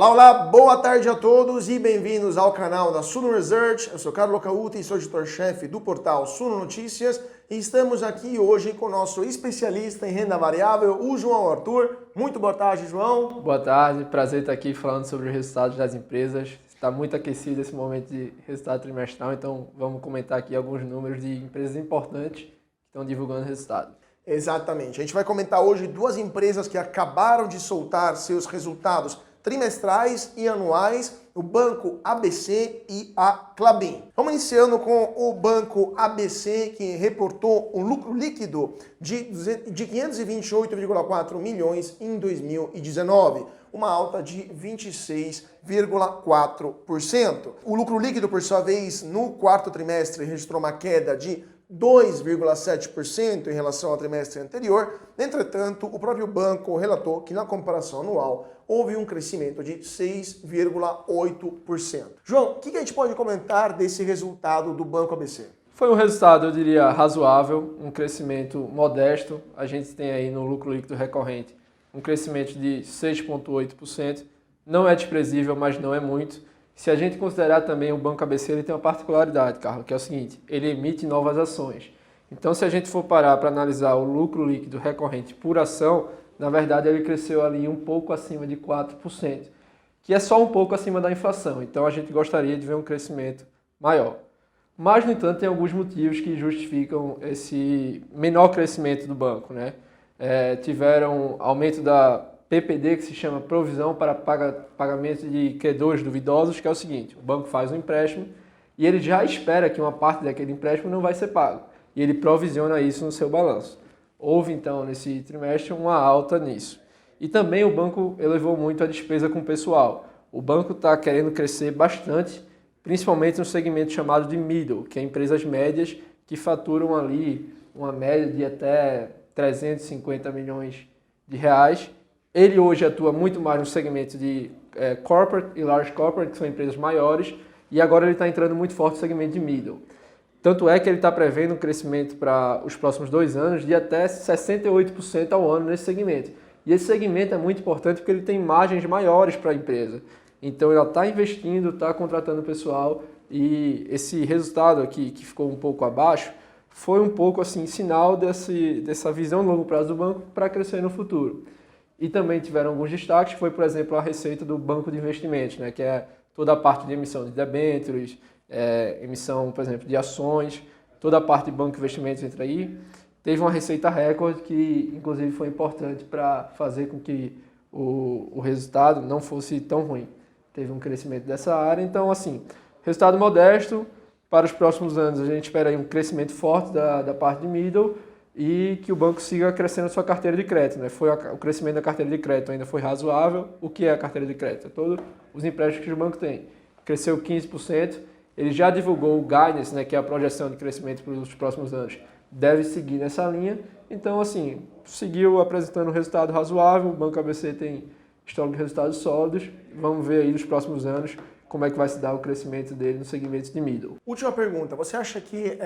Olá, olá, boa tarde a todos e bem-vindos ao canal da Suno Research. Eu sou Carlos Cauti e sou editor-chefe do portal Suno Notícias e estamos aqui hoje com o nosso especialista em renda variável, o João Arthur. Muito boa tarde, João. Boa tarde, prazer estar aqui falando sobre os resultados das empresas. Está muito aquecido esse momento de resultado trimestral, então vamos comentar aqui alguns números de empresas importantes que estão divulgando resultados. Exatamente, a gente vai comentar hoje duas empresas que acabaram de soltar seus resultados trimestrais e anuais, o Banco ABC e a Klabin. Vamos iniciando com o Banco ABC, que reportou um lucro líquido de 528,4 milhões em 2019, uma alta de 26,4%. O lucro líquido, por sua vez, no quarto trimestre registrou uma queda de 2,7% em relação ao trimestre anterior. Entretanto, o próprio banco relatou que na comparação anual houve um crescimento de 6,8%. João, o que a gente pode comentar desse resultado do Banco ABC? Foi um resultado, eu diria, razoável, um crescimento modesto. A gente tem aí no lucro líquido recorrente um crescimento de 6,8%. Não é desprezível, mas não é muito. Se a gente considerar também o Banco ABC, ele tem uma particularidade, Carlos, que é o seguinte: ele emite novas ações. Então, se a gente for parar para analisar o lucro líquido recorrente por ação, na verdade ele cresceu ali um pouco acima de 4%, que é só um pouco acima da inflação. Então, a gente gostaria de ver um crescimento maior. Mas, no entanto, tem alguns motivos que justificam esse menor crescimento do banco, né? Tiveram aumento da PPD, que se chama Provisão para Pagamento de Credores Duvidosos, que é o seguinte: o banco faz um empréstimo e ele já espera que uma parte daquele empréstimo não vai ser pago, e ele provisiona isso no seu balanço. Houve, então, nesse trimestre, uma alta nisso. E também o banco elevou muito a despesa com o pessoal. O banco está querendo crescer bastante, principalmente no segmento chamado de middle, que é empresas médias que faturam ali uma média de até 350 milhões de reais. Ele hoje atua muito mais no segmento de corporate e large corporate, que são empresas maiores, e agora ele está entrando muito forte no segmento de middle. Tanto é que ele está prevendo um crescimento para os próximos 2 anos de até 68% ao ano nesse segmento. E esse segmento é muito importante porque ele tem margens maiores para a empresa. Então ela está investindo, está contratando pessoal, e esse resultado aqui, que ficou um pouco abaixo, foi um pouco assim sinal dessa visão de longo prazo do banco para crescer no futuro. E também tiveram alguns destaques, foi, por exemplo, a receita do banco de investimentos, né, que é toda a parte de emissão de debêntures, emissão, por exemplo, de ações, toda a parte de banco de investimentos entra aí. Teve uma receita recorde que, inclusive, foi importante para fazer com que o resultado não fosse tão ruim. Teve um crescimento dessa área, então, assim, resultado modesto. Para os próximos anos, a gente espera aí um crescimento forte da parte de middle, e que o banco siga crescendo sua carteira de crédito, né? O crescimento da carteira de crédito ainda foi razoável. O que é a carteira de crédito? É todos os empréstimos que o banco tem. Cresceu 15%. Ele já divulgou o guidance, né, que é a projeção de crescimento para os próximos anos. Deve seguir nessa linha. Então, assim, seguiu apresentando um resultado razoável. O Banco ABC tem histórico de resultados sólidos. Vamos ver aí nos próximos anos como é que vai se dar o crescimento dele no segmento de middle. Última pergunta, você acha que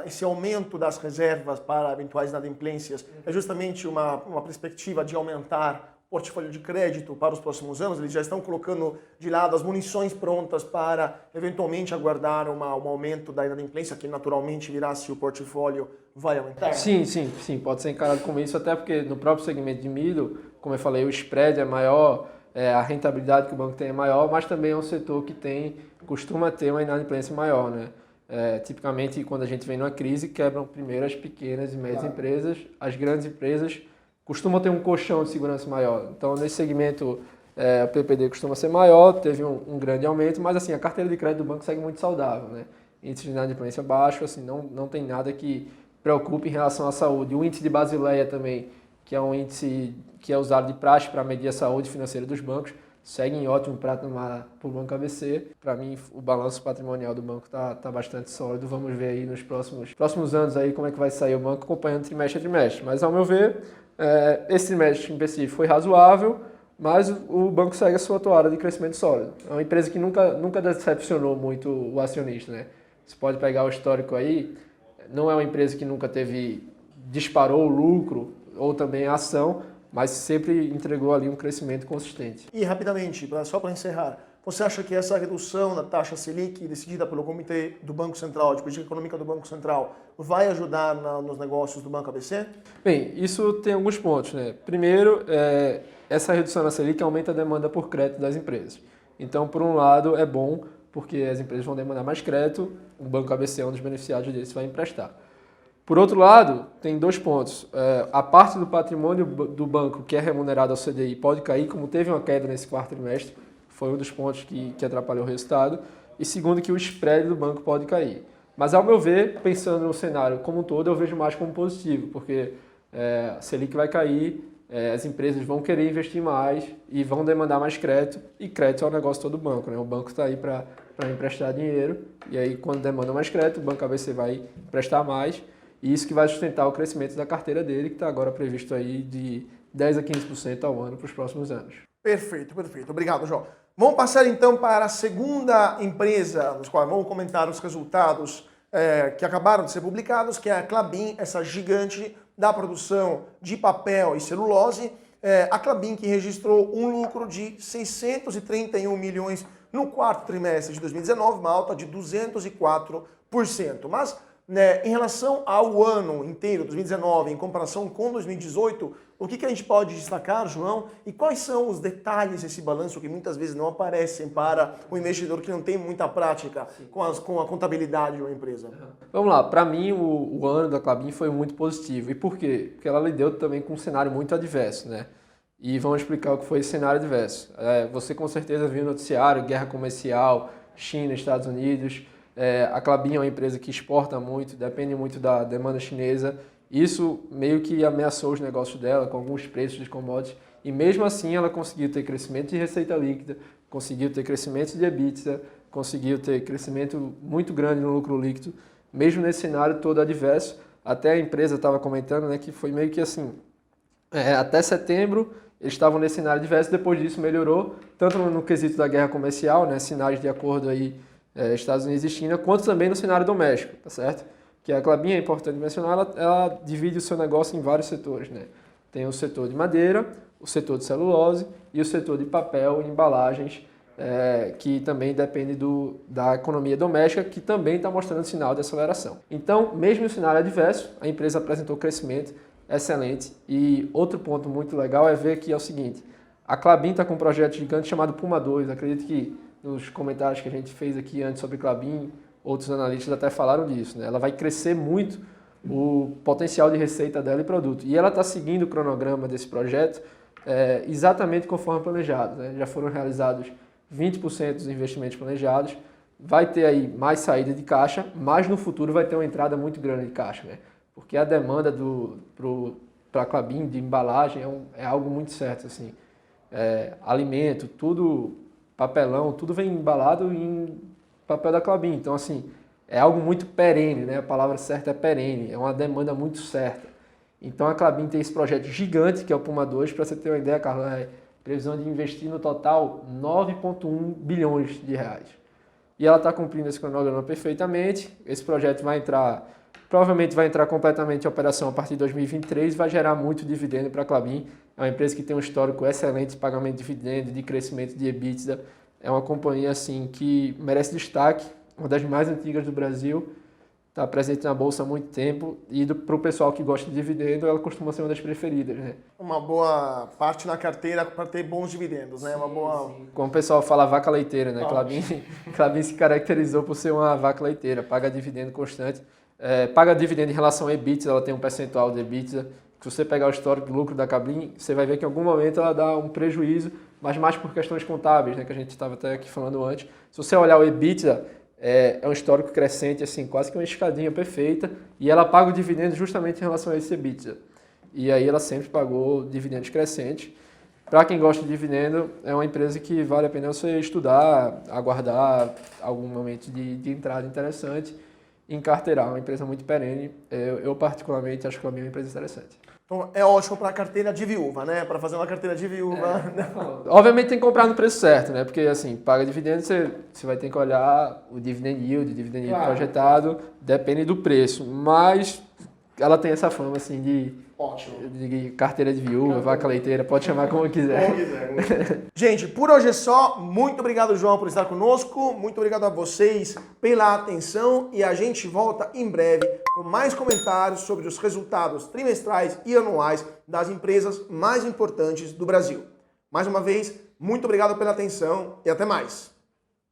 esse aumento das reservas para eventuais inadimplências é justamente uma perspectiva de aumentar o portfólio de crédito para os próximos anos? Eles já estão colocando de lado as munições prontas para eventualmente aguardar um aumento da inadimplência, que naturalmente virá se o portfólio vai aumentar? Sim, pode ser encarado como isso, até porque no próprio segmento de middle, como eu falei, o spread é maior, a rentabilidade que o banco tem é maior, mas também é um setor que costuma ter uma inadimplência maior, né? Tipicamente, quando a gente vem numa crise, quebram primeiro as pequenas e médias empresas. As grandes empresas costumam ter um colchão de segurança maior. Então, nesse segmento, o PPD costuma ser maior, teve um grande aumento, mas assim, a carteira de crédito do banco segue muito saudável, né? Índice de inadimplência baixo, assim, não tem nada que preocupe em relação à saúde. O índice de Basileia também, que é um índice que é usado de praxe para medir a saúde financeira dos bancos, segue em ótimo patamar para o Banco ABC. Para mim, o balanço patrimonial do banco está bastante sólido. Vamos ver aí nos próximos anos aí como é que vai sair o banco, acompanhando trimestre a trimestre. Mas, ao meu ver, esse trimestre em específico foi razoável, mas o banco segue a sua toada de crescimento sólido. É uma empresa que nunca decepcionou muito o acionista, né? Você pode pegar o histórico aí, não é uma empresa que nunca disparou o lucro ou também a ação, mas sempre entregou ali um crescimento consistente. E rapidamente, só para encerrar, você acha que essa redução da taxa Selic decidida pelo Comitê do Banco Central, de Política Econômica do Banco Central, vai ajudar nos negócios do Banco ABC? Bem, isso tem alguns pontos, né? Primeiro, essa redução da Selic aumenta a demanda por crédito das empresas. Então, por um lado, é bom, porque as empresas vão demandar mais crédito, o Banco ABC é um dos beneficiários desse, vai emprestar. Por outro lado, tem dois pontos. A parte do patrimônio do banco que é remunerado ao CDI pode cair, como teve uma queda nesse quarto trimestre, foi um dos pontos que atrapalhou o resultado. E segundo, que o spread do banco pode cair. Mas, ao meu ver, pensando no cenário como um todo, eu vejo mais como positivo, porque a Selic vai cair, as empresas vão querer investir mais e vão demandar mais crédito, e crédito é o negócio todo do banco, né? O banco está aí para emprestar dinheiro, e aí quando demanda mais crédito, o Banco ABC vai emprestar mais, e isso que vai sustentar o crescimento da carteira dele, que está agora previsto aí de 10% a 15% ao ano para os próximos anos. Perfeito, perfeito. Obrigado, João. Vamos passar então para a segunda empresa, nos quais vamos comentar os resultados que acabaram de ser publicados, que é a Klabin, essa gigante da produção de papel e celulose. A Klabin que registrou um lucro de 631 milhões no quarto trimestre de 2019, uma alta de 204%. Mas, em relação ao ano inteiro, 2019, em comparação com 2018, o que a gente pode destacar, João? E quais são os detalhes desse balanço que muitas vezes não aparecem para o investidor que não tem muita prática com a contabilidade de uma empresa? Vamos lá, para mim o ano da Klabin foi muito positivo. E por quê? Porque ela lidou também com um cenário muito adverso, né? E vamos explicar o que foi esse cenário adverso. Você com certeza viu o noticiário, guerra comercial, China, Estados Unidos. A Klabin é uma empresa que exporta muito, depende muito da demanda chinesa. Isso meio que ameaçou os negócios dela com alguns preços de commodities. E mesmo assim ela conseguiu ter crescimento de receita líquida, conseguiu ter crescimento de EBITDA, conseguiu ter crescimento muito grande no lucro líquido, mesmo nesse cenário todo adverso. Até a empresa estava comentando, né, que foi meio que assim, até setembro eles estavam nesse cenário adverso, depois disso melhorou, tanto no quesito da guerra comercial, né, sinais de acordo aí Estados Unidos e China, quanto também no cenário doméstico, tá certo? Que a Klabin, é importante mencionar, ela divide o seu negócio em vários setores, né? Tem o setor de madeira, o setor de celulose e o setor de papel e embalagens, que também depende da economia doméstica, que também está mostrando sinal de aceleração. Então, mesmo no cenário adverso, a empresa apresentou crescimento excelente. E outro ponto muito legal é ver que é o seguinte, a Klabin está com um projeto gigante chamado Puma 2, acredito que nos comentários que a gente fez aqui antes sobre Klabin, outros analistas até falaram disso, né? Ela vai crescer muito o potencial de receita dela e produto. E ela está seguindo o cronograma desse projeto exatamente conforme planejado, né? Já foram realizados 20% dos investimentos planejados, vai ter aí mais saída de caixa, mas no futuro vai ter uma entrada muito grande de caixa, né? Porque a demanda para a Klabin de embalagem é algo muito certo, assim. Alimento, tudo, papelão, tudo vem embalado em papel da Klabin. Então, assim, é algo muito perene, né? A palavra certa é perene, é uma demanda muito certa. Então, a Klabin tem esse projeto gigante, que é o Puma 2, para você ter uma ideia, Carlos, previsão de investir no total 9,1 bilhões de reais. E ela está cumprindo esse cronograma perfeitamente. Esse projeto provavelmente vai entrar completamente em operação a partir de 2023 e vai gerar muito dividendo para a Klabin. É uma empresa que tem um histórico excelente de pagamento de dividendo, de crescimento de EBITDA. É uma companhia assim, que merece destaque, uma das mais antigas do Brasil, está presente na Bolsa há muito tempo e para o pessoal que gosta de dividendo, ela costuma ser uma das preferidas, né? Uma boa parte na carteira para ter bons dividendos, né? Sim, uma boa... Como o pessoal fala, vaca leiteira, né? Klabin se caracterizou por ser uma vaca leiteira, paga dividendo constante. Paga dividendo em relação a EBITDA, ela tem um percentual de EBITDA. Se você pegar o histórico de lucro da Klabin, você vai ver que em algum momento ela dá um prejuízo, mas mais por questões contábeis, né, que a gente estava até aqui falando antes. Se você olhar o EBITDA, é um histórico crescente, assim, quase que uma escadinha perfeita, e ela paga o dividendo justamente em relação a esse EBITDA. E aí ela sempre pagou dividendos crescentes. Para quem gosta de dividendo, é uma empresa que vale a pena você estudar, aguardar algum momento de entrada interessante, encarteirar. Uma empresa muito perene. Eu particularmente acho que ela é uma empresa interessante. Então, é ótimo para a carteira de viúva, né? Para fazer uma carteira de viúva. Obviamente tem que comprar no preço certo, né? Porque assim, paga dividendo, você vai ter que olhar o dividend yield projetado, depende do preço. Mas ela tem essa fama assim de Ótimo. de carteira de viúva, vaca leiteira, pode chamar como quiser. Como quiser. Gente, por hoje é só. Muito obrigado, João, por estar conosco. Muito obrigado a vocês pela atenção e a gente volta em breve com mais comentários sobre os resultados trimestrais e anuais das empresas mais importantes do Brasil. Mais uma vez, muito obrigado pela atenção e até mais.